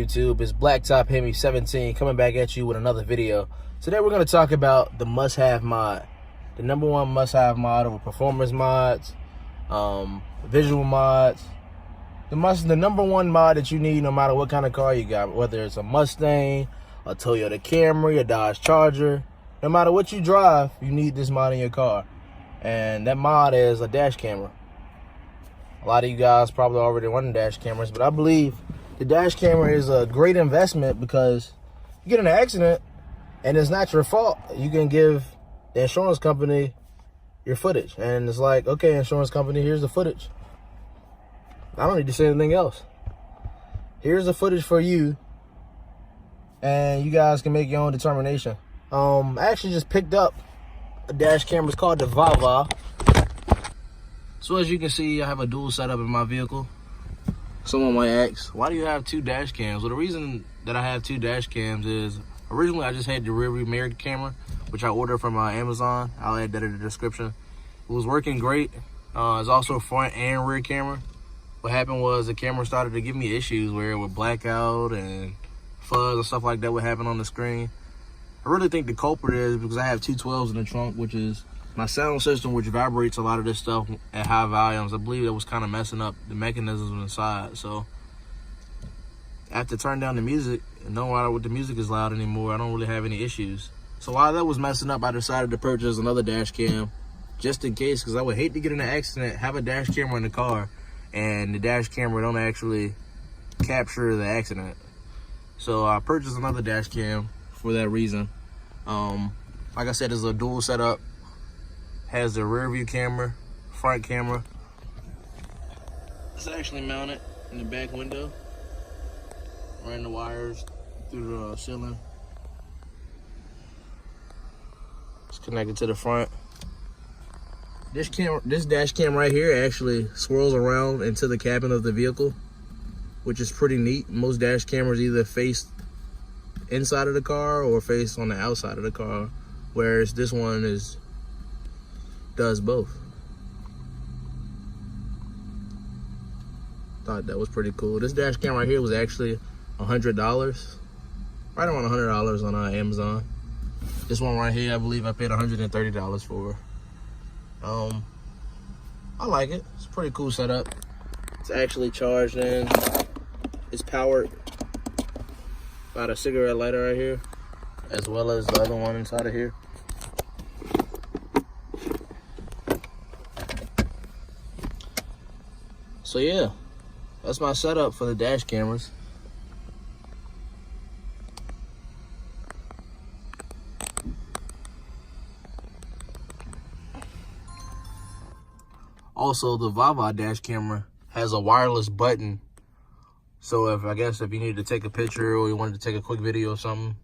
YouTube? It's Blacktop Hemi 17 coming back at you with another video. Today we're going to talk about the must-have mod. The number one must-have mod over performance mods, visual mods. The number one mod that you need no matter what kind of car you got, whether it's a Mustang, a Toyota Camry, a Dodge Charger. No matter what you drive, you need this mod in your car. And that mod is a dash camera. A lot of you guys probably already running dash cameras, but I believe the dash camera is a great investment because you get in an accident and it's not your fault. You can give the insurance company your footage. And it's like, okay, insurance company, here's the footage. I don't need to say anything else. Here's the footage for you, and you guys can make your own determination. I actually just picked up a dash camera. It's called the VaVa. So as you can see, I have a dual setup in my vehicle. Someone might ask, why do you have two dash cams? Well, the reason that I have two dash cams is originally I just had the rear view mirror camera, which I ordered from Amazon. I'll add that in the description. It was working great. It's also a front and rear camera. What happened was the camera started to give me issues where it would black out and fuzz and stuff like that would happen on the screen. I really think the culprit is because I have two 12s in the trunk, which is my sound system, which vibrates a lot of this stuff at high volumes. I believe that was kind of messing up the mechanisms inside. So I have to turn down the music, and no matter the music is loud anymore, I don't really have any issues. So while that was messing up, I decided to purchase another dash cam just in case, because I would hate to get in an accident, have a dash camera in the car, and the dash camera don't actually capture the accident. So I purchased another dash cam for that reason. Like I said, it's a dual setup. Has the rear view camera, front camera. It's actually mounted in the back window. Running the wires through the ceiling. It's connected to the front. This dash cam right here actually swirls around into the cabin of the vehicle, which is pretty neat. Most dash cameras either face inside of the car or face on the outside of the car, whereas this one does both. Thought that was pretty cool. This dash cam right here was actually $100, right around $100 on Amazon. This one right here, I believe I paid $130 for. I like it. It's a pretty cool setup. It's actually charged in. It's powered by the cigarette lighter right here, as well as the other one inside of here. So yeah, that's my setup for the dash cameras. Also, the VaVa dash camera has a wireless button. So if you needed to take a picture or you wanted to take a quick video or something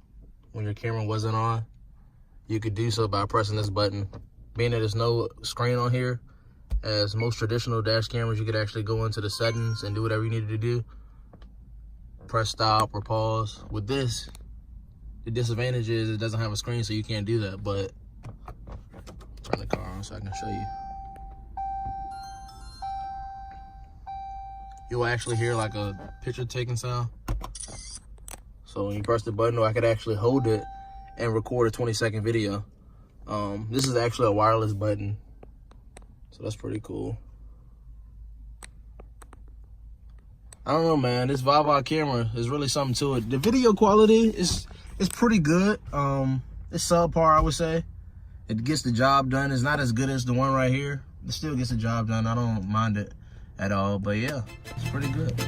when your camera wasn't on, you could do so by pressing this button. Being that there's no screen on here, as most traditional dash cameras, you could actually go into the settings and do whatever you needed to do. Press stop or pause. With this, the disadvantage is it doesn't have a screen, so you can't do that. But turn the car on so I can show you. You'll actually hear like a picture taking sound. So when you press the button, I could actually hold it and record a 20-second video. This is actually a wireless button. So that's pretty cool. I don't know, man. This VaVa camera is really something to it. The video quality is pretty good. It's subpar, I would say. It gets the job done. It's not as good as the one right here. It still gets the job done. I don't mind it at all. But yeah, it's pretty good.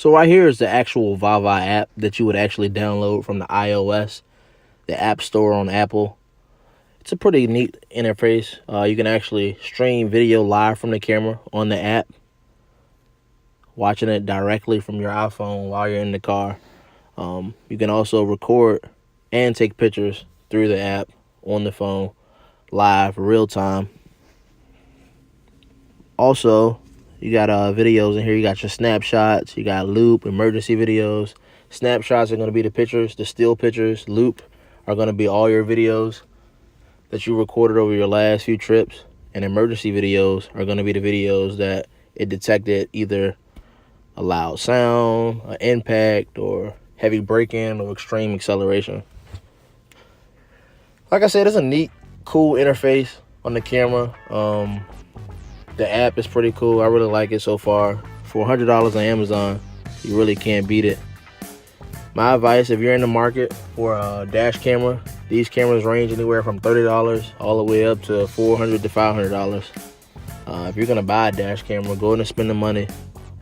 So right here is the actual VaVa app that you would actually download from the iOS, the App Store on Apple. It's a pretty neat interface. You can actually stream video live from the camera on the app, watching it directly from your iPhone while you're in the car. You can also record and take pictures through the app on the phone, live, real time. Also, you got videos in here. You got your snapshots. You got loop, emergency videos. Snapshots are going to be the pictures, the still pictures. Loop are going to be all your videos that you recorded over your last few trips. And emergency videos are going to be the videos that it detected either a loud sound, an impact, or heavy braking or extreme acceleration. Like I said, it's a neat, cool interface on the camera. The app is pretty cool. I really like it so far. For $100 on Amazon, you really can't beat it. My advice, if you're in the market for a dash camera, these cameras range anywhere from $30 all the way up to $400 to $500. If you're gonna buy a dash camera, go in and spend the money,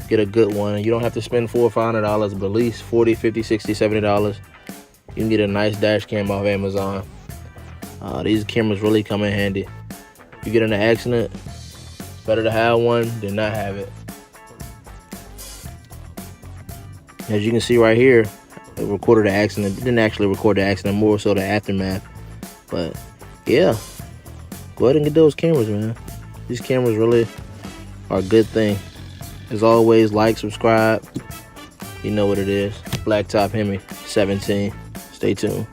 get a good one. You don't have to spend $400 or $500, but at least $40, $50, $60, $70. You can get a nice dash cam off Amazon. These cameras really come in handy. If you get in an accident, better to have one than not have it. As you can see right here, it recorded the accident. It didn't actually record the accident, more so the aftermath. But yeah, go ahead and get those cameras, man. These cameras really are a good thing. As always, like, subscribe. You know what it is. Blacktop Hemi 17. Stay tuned.